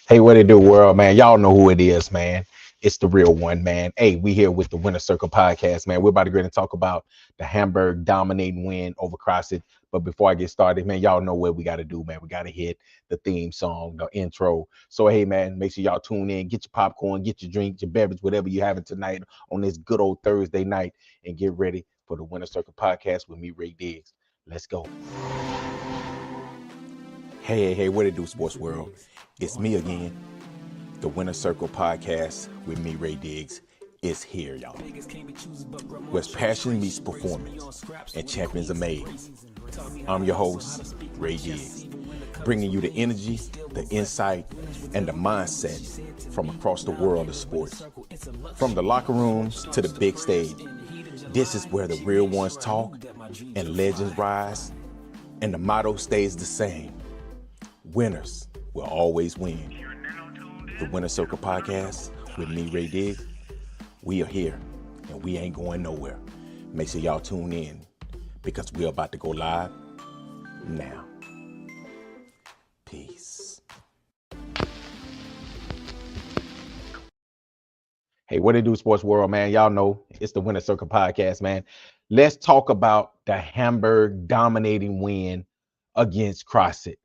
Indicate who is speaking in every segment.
Speaker 1: Hey, what it do, world, man? Y'all know who it is, man. It's the real one, man. Hey, we here with the Winner Circle podcast, man. We're about to go and talk about the Hamburg dominating win over Crossett. But before I get started, man, y'all know what we got to do, man. We got to hit the theme song, the intro. So, hey, man, make sure y'all tune in, get your popcorn, get your drink, your beverage, whatever you're having tonight on this good old Thursday night, and get ready for the Winner Circle podcast with me, Ray Diggs. Let's go. Hey, what it do, sports world? It's me again. The Winner Circle podcast with me, Ray Diggs, is here, y'all. Where passion meets performance and champions are made. I'm your host, Ray Diggs, bringing you the energy, the insight, and the mindset from across the world of sports. From the locker rooms to the big stage, this is where the real ones talk and legends rise, and the motto stays the same. Winners will always win. The Winner Circle podcast with me, Ray Diggs. We are here and we ain't going nowhere. Make sure y'all tune in because we're about to go live now. Peace. Hey, what it do, sports world, man? Y'all know it's the Winner Circle podcast, man. Let's talk about the Hamburg dominating win against Crossett.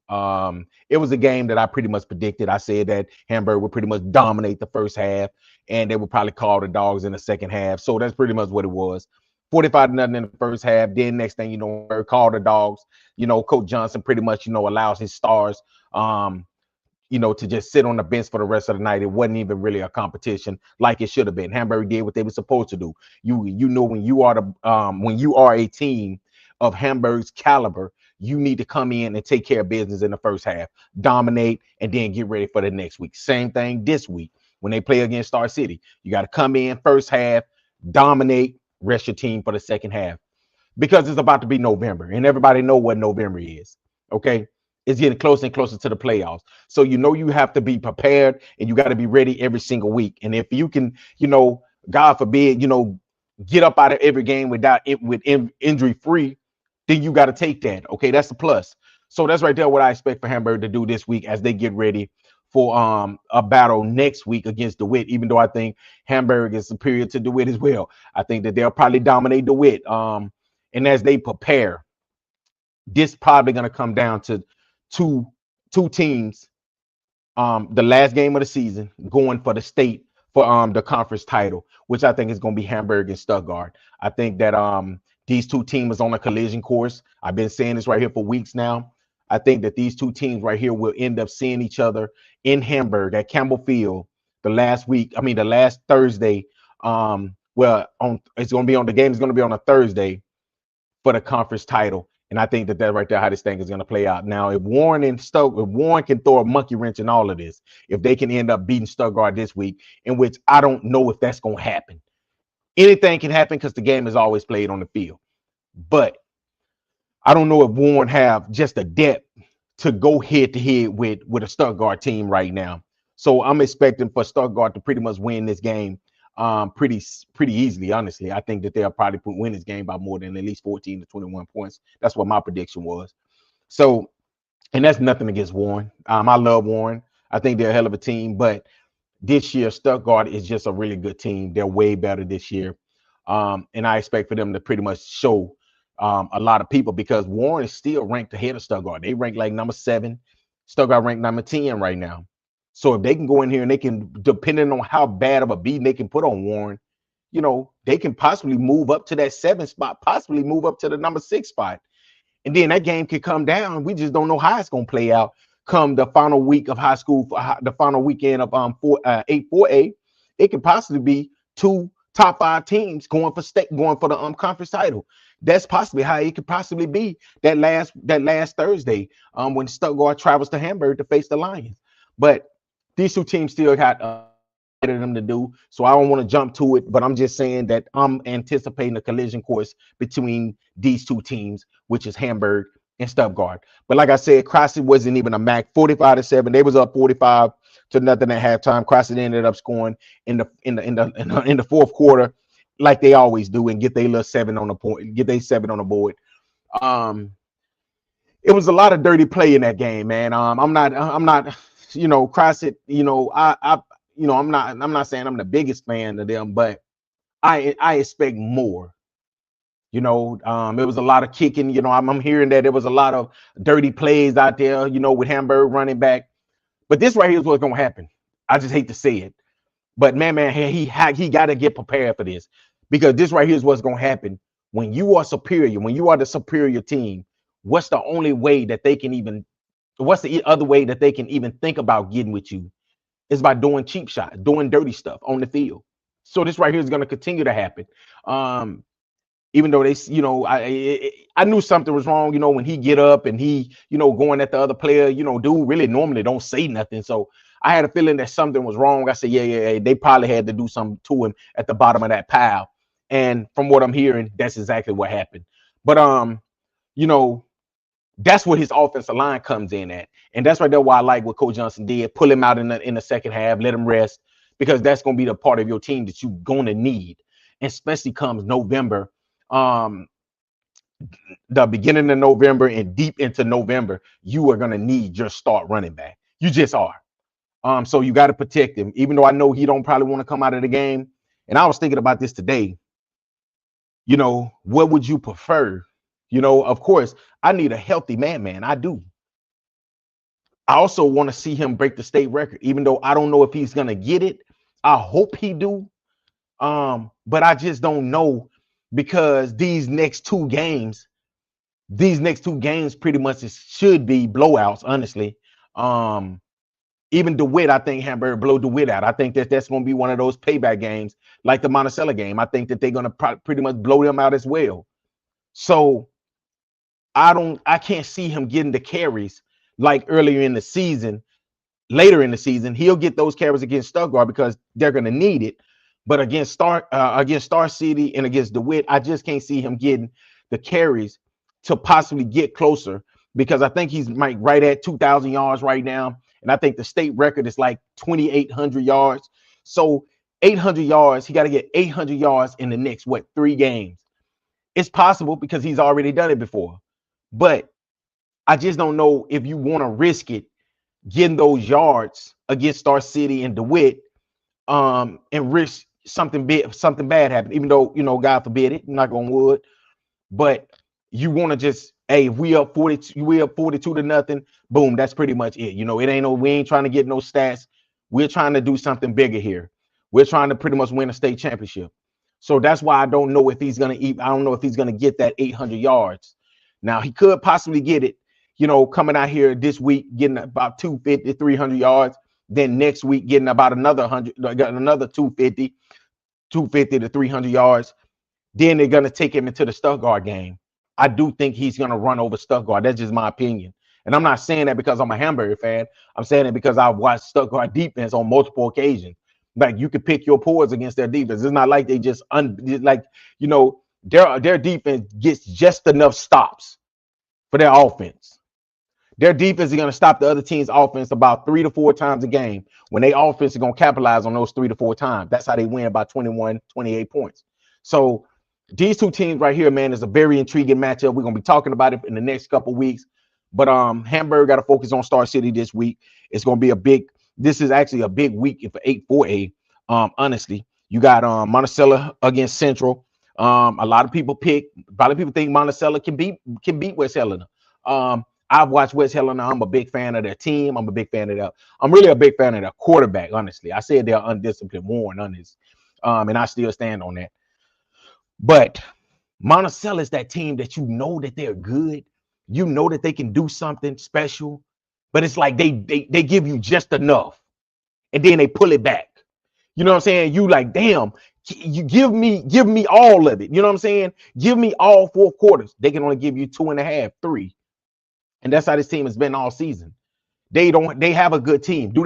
Speaker 1: It was a game that I pretty much predicted. I said that Hamburg would pretty much dominate the first half, and they would probably call the dogs in the second half. So that's pretty much what it was. 45-0 in the first half. Then next thing you know, call the dogs. You know, Coach Johnson pretty much, allows his stars, to just sit on the bench for the rest of the night. It wasn't even really a competition like it should have been. Hamburg did what they were supposed to do. You know when you are a team of Hamburg's caliber, you need to come in and take care of business in the first half, dominate, and then get ready for the next week. Same thing this week when they play against Star City. You got to come in first half, dominate, rest your team for the second half because it's about to be November, and everybody know what November is, okay? It's getting closer and closer to the playoffs. So you have to be prepared, and you got to be ready every single week. And if you can, God forbid, get up out of every game with injury free, then you got to take that. Okay, that's the plus. So that's right there what I expect for Hamburg to do this week as they get ready for a battle next week against DeWitt, even though I think Hamburg is superior to DeWitt as well. I think that they'll probably dominate DeWitt. And as they prepare, this probably going to come down to two teams, the last game of the season, going for the state for the conference title, which I think is going to be Hamburg and Stuttgart. I think that these two teams on a collision course. I've been saying this right here for weeks now. I think that these two teams right here will end up seeing each other in Hamburg at Campbell Field the last Thursday. It's going to be on the game. It's going to be on a Thursday for the conference title. And I think that right there, how this thing is going to play out. Now, if Warren can throw a monkey wrench in all of this, if they can end up beating Stuttgart this week, in which I don't know if that's going to happen. Anything can happen because the game is always played on the field. But I don't know if Warren have just the depth to go head-to-head with a Stuttgart team right now. So I'm expecting for Stuttgart to pretty much win this game pretty easily, honestly. I think that they'll probably win this game by more than at least 14 to 21 points. That's what my prediction was. So, and that's nothing against Warren. I love Warren. I think they're a hell of a team, but this year, Stuttgart is just a really good team. They're way better this year. And I expect for them to pretty much show a lot of people because Warren is still ranked ahead of Stuttgart. They rank like number 7. Stuttgart ranked number 10 right now. So if they can go in here and they can, depending on how bad of a beating they can put on Warren, they can possibly move up to that 7 spot, possibly move up to the number 6 spot. And then that game could come down. We just don't know how it's going to play out. Come the final week of high school, the final weekend of 8-4A, it could possibly be 2 top 5 teams going for the conference title. That's possibly how it could possibly be that last Thursday when Stuttgart travels to Hamburg to face the Lions. But these two teams still got them to do, so I don't want to jump to it. But I'm just saying that I'm anticipating a collision course between these two teams, which is Hamburg and Stuttgart. But like I said, Crossett wasn't even a MAC. 45-7. They was up 45-0 at halftime. Crossett ended up scoring in the fourth quarter, like they always do, and get their little 7 on the point, get their 7 on the board. It was a lot of dirty play in that game, man. I'm not Crossett, I'm not saying I'm the biggest fan of them, but I expect more. It was a lot of kicking. I'm hearing that there was a lot of dirty plays out there, with Hamburg running back. But this right here is what's gonna happen. I just hate to say it, but man, he got to get prepared for this, because this right here is what's gonna happen when you are superior, when you are the superior team. What's the only way that they can even? What's the other way that they can even think about getting with you? Is by doing cheap shots, doing dirty stuff on the field. So this right here is going to continue to happen. Um, Even though I knew something was wrong, when he get up and he, going at the other player, dude really normally don't say nothing. So I had a feeling that something was wrong. I said, yeah, they probably had to do something to him at the bottom of that pile. And from what I'm hearing, that's exactly what happened. But you know, that's what his offensive line comes in at. And that's right there why I like what Coach Johnson did. Pull him out in the second half, let him rest, because that's going to be the part of your team that you're going to need, especially comes November. The beginning of November and deep into November, you are going to need your start running back. You just are. So you got to protect him, even though I know he don't probably want to come out of the game. And I was thinking about this today. What would you prefer? Of course, I need a healthy man. I do. I also want to see him break the state record, even though I don't know if he's going to get it. I hope he do. But I just don't know, because these next two games pretty much should be blowouts, honestly. Even DeWitt, I think Hamburg blow DeWitt out. I think that's going to be one of those payback games, like the Monticello game. I think that they're going to pretty much blow them out as well. So I can't see him getting the carries like earlier in the season. Later in the season, he'll get those carries against Stuttgart because they're going to need it. But against Star City and against DeWitt, I just can't see him getting the carries to possibly get closer, because I think he's right at 2,000 yards right now. And I think the state record is like 2,800 yards. So 800 yards, he got to get 800 yards in the next, 3 games. It's possible because he's already done it before. But I just don't know if you want to risk it, getting those yards against Star City and DeWitt, and risk something bad happen, even though, God forbid it, knock on wood. But you want to just, hey, if we up 42 to nothing, boom, that's pretty much it. We ain't trying to get no stats. We're trying to do something bigger here. We're trying to pretty much win a state championship. So that's why I don't know if he's gonna get that 800 yards. Now he could possibly get it, coming out here this week, getting about 250, 300 yards. Then next week, getting about another 250 to 300 yards. Then they're going to take him into the Stuttgart game. I do think he's going to run over Stuttgart. That's just my opinion. And I'm not saying that because I'm a Hamburg fan. I'm saying it because I've watched Stuttgart defense on multiple occasions. Like, you could pick your poise against their defense. It's not like they just their defense gets just enough stops for their offense. Their defense is going to stop the other team's offense about 3 to 4 times a game. When their offense is going to capitalize on those 3 to 4 times, that's how they win by 21, 28 points. So these two teams right here, man, is a very intriguing matchup. We're going to be talking about it in the next couple of weeks. But Hamburg got to focus on Star City this week. It's going to be this is actually a big week for 8-4A. Honestly, you got Monticello against Central. A lot of people think Monticello can beat West Helena. I've watched West Helena. I'm a big fan of their team. I'm really a big fan of their quarterback, honestly. I said they're undisciplined, Warren, honest. And I still stand on that. But Monticello is that team that that they're good. That they can do something special. But it's like they give you just enough, and then they pull it back. You know what I'm saying? You like, damn, you give me all of it. You know what I'm saying? Give me all 4 quarters. They can only give you 2.5, 3. And that's how this team has been all season. They have a good team. Do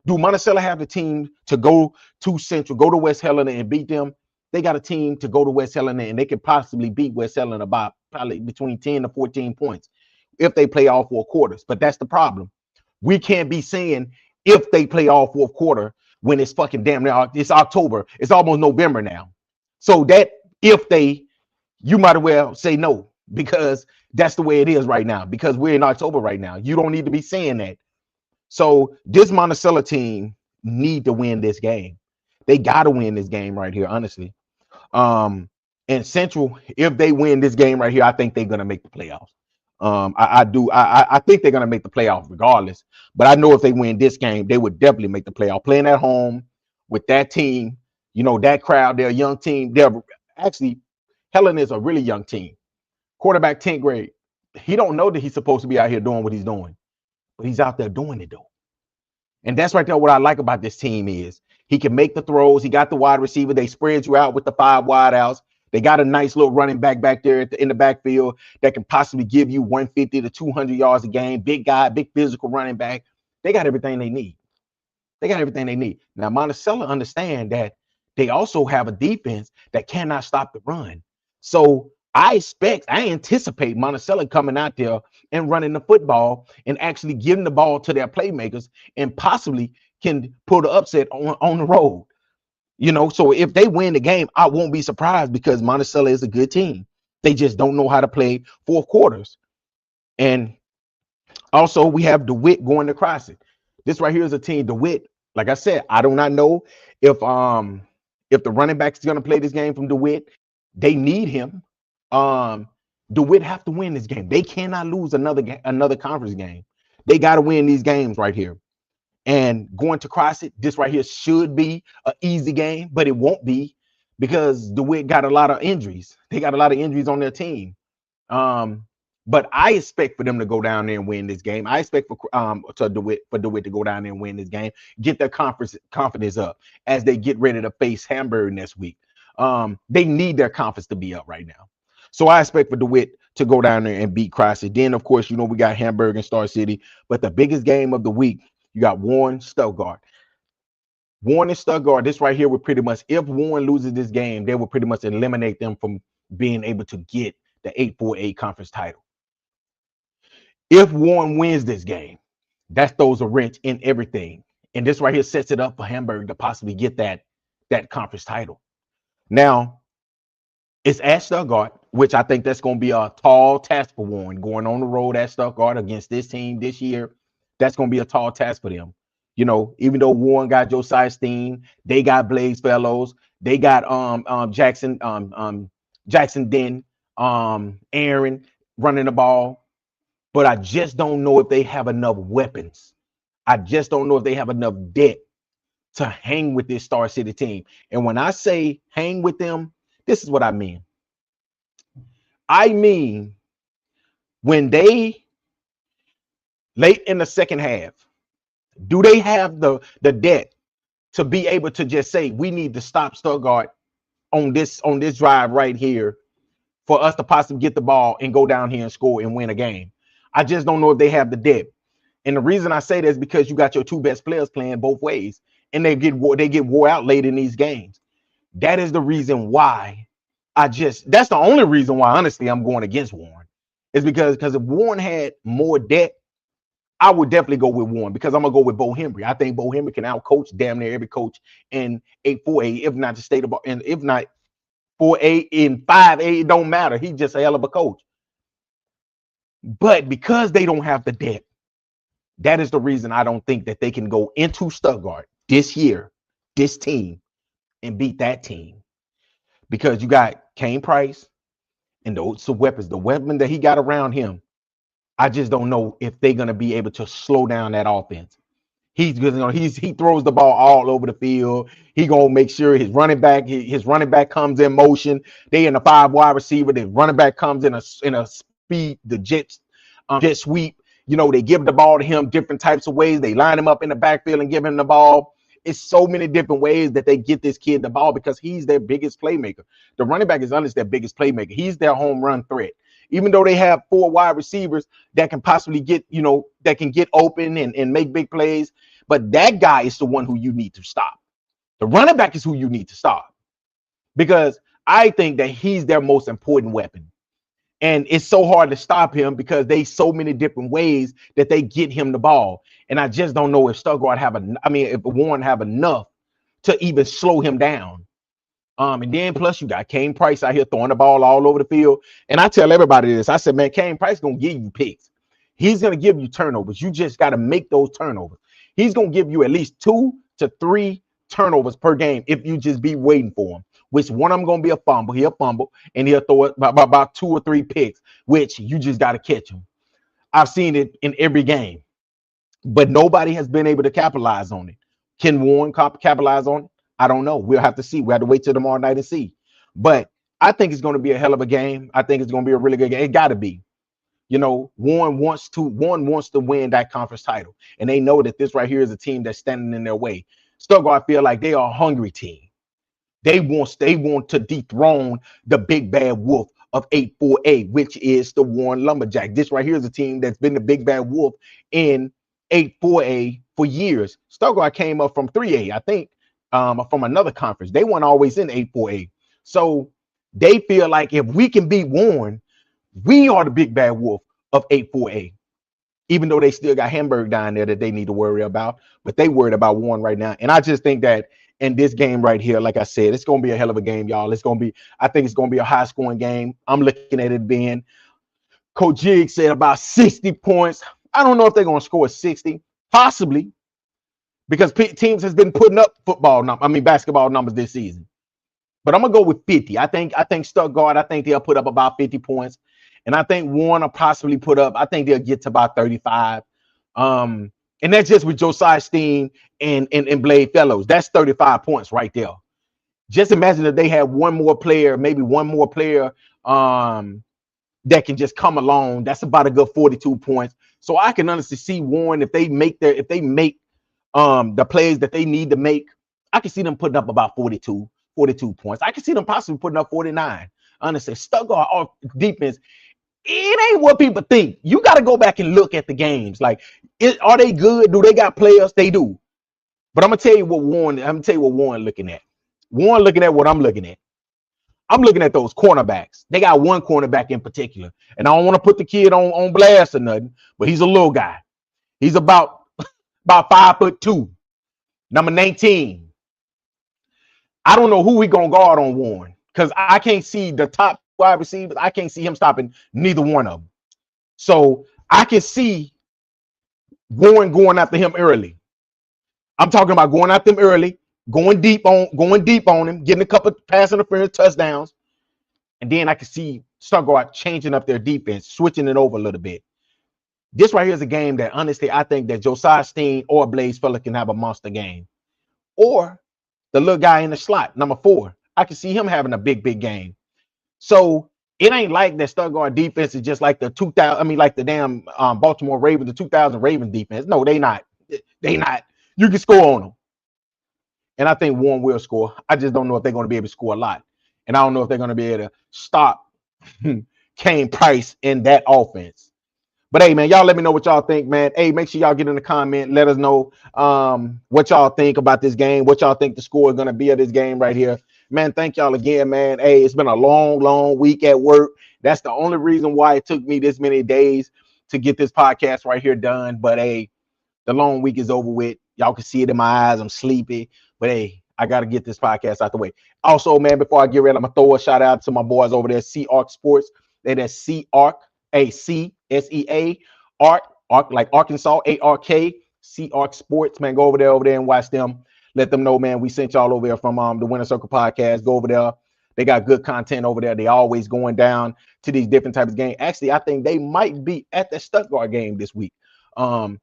Speaker 1: Monticello have the team to go to Central, go to West Helena and beat them? They got a team to go to West Helena and they could possibly beat West Helena by probably between 10 to 14 points if they play all 4 quarters. But that's the problem. We can't be saying if they play all 4 quarter when it's fucking damn near, it's October. It's almost November now. So that you might as well say no, because that's the way it is right now, because we're in October right now. You don't need to be saying that. So this Monticello team need to win this game. They got to win this game right here, honestly. Um, and Central, if they win this game right here, I think they're gonna make the playoffs. I do. I think they're gonna make the playoffs regardless. But I know if they win this game, they would definitely make the playoff. Playing at home with that team, that crowd, they're a young team. They're actually Helen is a really young team. Quarterback 10th grade. He don't know that he's supposed to be out here doing what he's doing, but he's out there doing it though. And that's right there. What I like about this team is he can make the throws. He got the wide receiver. They spread you out with the 5 wide outs. They got a nice little running back there in the backfield that can possibly give you 150 to 200 yards a game. Big guy, big physical running back. They got everything they need. They got everything they need. Now, Monticello understand that they also have a defense that cannot stop the run. So I anticipate Monticello coming out there and running the football and actually giving the ball to their playmakers and possibly can pull the upset on the road. So if they win the game, I won't be surprised because Monticello is a good team. They just don't know how to play fourth quarters. And also we have DeWitt going to Crossett. This right here is a team, DeWitt. Like I said, I do not know if the running back is going to play this game from DeWitt. They need him. DeWitt have to win this game. They cannot lose another conference game. They got to win these games right here. And going to Crossett, this right here should be an easy game, but it won't be because DeWitt got a lot of injuries. They got a lot of injuries on their team. But I expect for them to go down there and win this game. I expect for DeWitt to go down there and win this game, get their confidence up as they get ready to face Hamburg next week. They need their confidence to be up right now. So I expect for DeWitt to go down there and beat Crossett. Then, of course, we got Hamburg and Star City. But the biggest game of the week, you got Warren, Stuttgart. Warren and Stuttgart, this right here would pretty much, if Warren loses this game, they will pretty much eliminate them from being able to get the 848 conference title. If Warren wins this game, that throws a wrench in everything. And this right here sets it up for Hamburg to possibly get that conference title. Now, it's at Stuttgart, which I think that's going to be a tall task for Warren going on the road at Stuttgart against this team this year. That's going to be a tall task for them. Even though Warren got Josiah Steen, they got Blaze Fellows, they got Jackson Den, Aaron running the ball. But I just don't know if they have enough weapons. I just don't know if they have enough depth to hang with this Star City team. And when I say hang with them, this is what I mean. I mean, when they late in the second half, do they have the depth to be able to just say, we need to stop Stuttgart on this drive right here for us to possibly get the ball and go down here and score and win a game? I just don't know if they have the depth. And the reason I say that is because you got your 2 best players playing both ways, and they get wore out late in these games. That is the reason why that's the only reason why, honestly, I'm going against Warren. Is because if Warren had more depth, I would definitely go with Warren because I'm going to go with Bo Henry. I think Bo Henry can out-coach damn near every coach in 848, if not the state of, and if not 4A in 5A, it don't matter. He's just a hell of a coach. But because they don't have the depth, that is the reason I don't think that they can go into Stuttgart this year, this team, and beat that team. Because you got Kane Price and those weapons, the weapon that he got around him. I just don't know if they're going to be able to slow down that offense. He throws the ball all over the field. He gonna make sure his running back comes in motion. They in the 5 wide receiver. The running back comes in a speed, the jet sweep. They give the ball to him different types of ways. They line him up in the backfield and give him the ball. It's so many different ways that they get this kid the ball because he's their biggest playmaker. The running back is honestly their biggest playmaker. He's their home run threat. Even though they have 4 wide receivers that can possibly get open and make big plays, but that guy is the one who you need to stop. The running back is who you need to stop because I think that he's their most important weapon. And it's so hard to stop him because they so many different ways that they get him the ball. And I just don't know if Stuttgart if Warren have enough to even slow him down. And then plus you got Kane Price out here throwing the ball all over the field. And I tell everybody this. I said, man, Kane Price gonna give you picks. He's gonna give you turnovers. You just got to make those turnovers. He's going to give you at least 2 to 3 turnovers per game if you just be waiting for him. Which one of them going to be a fumble. He'll fumble, and he'll throw it about 2 or 3 picks, which you just got to catch him. I've seen it in every game, but nobody has been able to capitalize on it. Can Warren capitalize on it? I don't know. We'll have to see. We have to wait till tomorrow night and see. But I think it's going to be a hell of a game. I think it's going to be a really good game. It got to be. You know, Warren wants to win that conference title, and they know that this right here is a team that's standing in their way. Stuttgart, I feel like they are a hungry team. They want to dethrone the big bad wolf of 8-4A, which is the Warren Lumberjack. This right here is a team that's been the big bad wolf in 8-4A for years. Stuttgart came up from 3A, I think, from another conference. They weren't always in 8-4A. So they feel like if we can beat Warren, we are the big bad wolf of 8-4A. Even though they still got Hamburg down there that they need to worry about, but they worried about Warren right now. And I just think that in this game right here, like I said, it's going to be a hell of a game, y'all. I think it's going to be a high scoring game. I'm looking at it being, Coach Jig said about 60 points. I don't know if they're going to score 60, possibly, because teams has been putting up basketball numbers this season. But I'm going to go with 50. I think Stuttgart, I think they'll put up about 50 points. And I think Warren will possibly put up, I think they'll get to about 35. And that's just with Josiah Steen and Blade Fellows. That's 35 points right there. Just imagine if they have one more player that can just come along. That's about a good 42 points. So I can honestly see Warren, if they make the plays that they need to make, I can see them putting up about 42 points. I can see them possibly putting up 49. Honestly, Stuttgart off defense, it ain't what people think. You got to go back and look at the games. Like, are they good? Do they got players? They do. But I'm gonna tell you what Warren looking at. Warren looking at what I'm looking at. I'm looking at those cornerbacks. They got one cornerback in particular, and I don't want to put the kid on blast or nothing, but he's a little guy. He's about 5'2", number 19. I don't know who he gonna guard on Warren, because I can't see the top wide receivers. I can't see him stopping neither one of them. So I can see Warren going after him early. I'm talking about going after him early, going deep on him, getting a couple pass interference touchdowns, and then I can see Stuttgart changing up their defense, switching it over a little bit. This right here is a game that honestly I think that Josiah Steen or Blaze Fella can have a monster game, or the little guy in the slot, number 4. I can see him having a big game. So it ain't like that Stuttgart defense is just like the 2000. Like the damn Baltimore Ravens, the 2000 Ravens defense. No, they not. They not. You can score on them, and I think Warren will score. I just don't know if they're going to be able to score a lot, and I don't know if they're going to be able to stop Kane Price in that offense. But hey, man, y'all let me know what y'all think, man. Hey, make sure y'all get in the comment. Let us know what y'all think about this game, what y'all think the score is going to be of this game right here. Man, thank y'all again, man. Hey, it's been a long week at work. That's the only reason why it took me this many days to get this podcast right here done. But hey, the long week is over with. Y'all can see it in my eyes. I'm sleepy. But hey, I got to get this podcast out the way. Also, man, before I get ready, I'm going to throw a shout out to my boys over there, C-Arc Sports. That's C-Arc, A-C-S-E-A, Arc like Arkansas, A-R-K, C-Arc Sports. Man, go over there and watch them. Let them know, man, we sent y'all over there from the Winner Circle podcast. Go over there. They got good content over there. They always going down to these different types of games. Actually, I think they might be at the Stuttgart game this week. The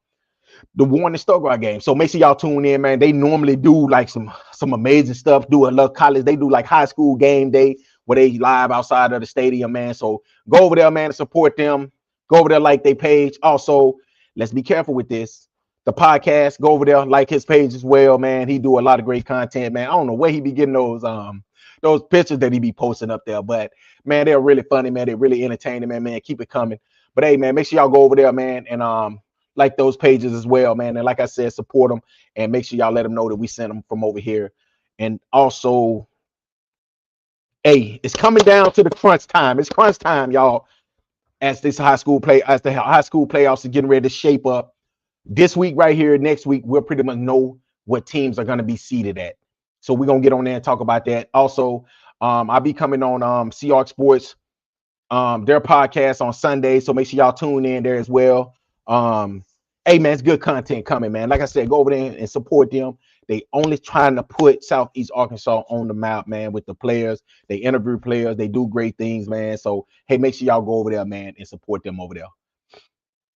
Speaker 1: Warren and Stuttgart game. So make sure y'all tune in, man. They normally do like some amazing stuff. Do a little college. They do like high school game day where they live outside of the stadium, man. So go over there, man, and support them. Go over there, like their page. Also, let's be careful with this. The podcast, go over there, like his page as well, man. He do a lot of great content, man. I don't know where he be getting those pictures that he be posting up there, but man, they're really funny, man. They're really entertaining, man. Keep it coming. But hey, man, make sure y'all go over there, man, and like those pages as well, man. And like I said, support them and make sure y'all let them know that we sent them from over here. And also, hey, it's coming down to the crunch time. It's crunch time, y'all. As the high school playoffs are getting ready to shape up. This week right here, next week, we'll pretty much know what teams are going to be seeded at. So we're going to get on there and talk about that. Also, I'll be coming on C-Arc Sports, their podcast on Sunday. So make sure y'all tune in there as well. Hey man, it's good content coming, man. Like I said, go over there and support them. They only trying to put Southeast Arkansas on the map, man, with the players. They interview players. They do great things, man. So, hey, make sure y'all go over there, man, and support them over there.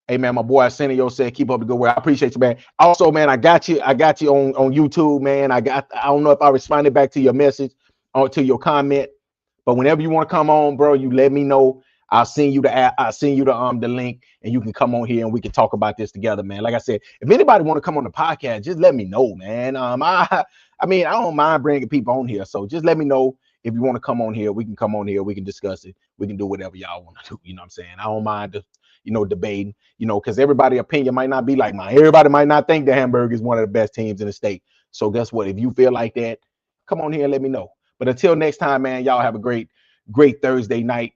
Speaker 1: Hey man, my boy Arsenio said, keep up the good work. I appreciate you, man. Also, man, I got you on YouTube, man. I don't know if I responded back to your message or to your comment, but whenever you want to come on, bro, you let me know. I'll send you the app, I'll send you the link, and you can come on here and we can talk about this together, man. Like I said, if anybody want to come on the podcast, just let me know, man. I mean, I don't mind bringing people on here, so just let me know if you want to come on here. We can come on here, we can discuss it, we can do whatever y'all want to do. You know what I'm saying? I don't mind debating, because everybody's opinion might not be like mine. Everybody might not think the Hamburg is one of the best teams in the state. So guess what? If you feel like that, come on here and let me know. But until next time, man, y'all have a great Thursday night.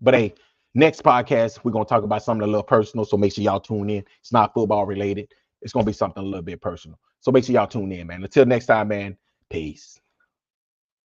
Speaker 1: But hey, next podcast, we're going to talk about something a little personal. So make sure y'all tune in. It's not football related. It's going to be something a little bit personal. So make sure y'all tune in, man. Until next time, man, peace.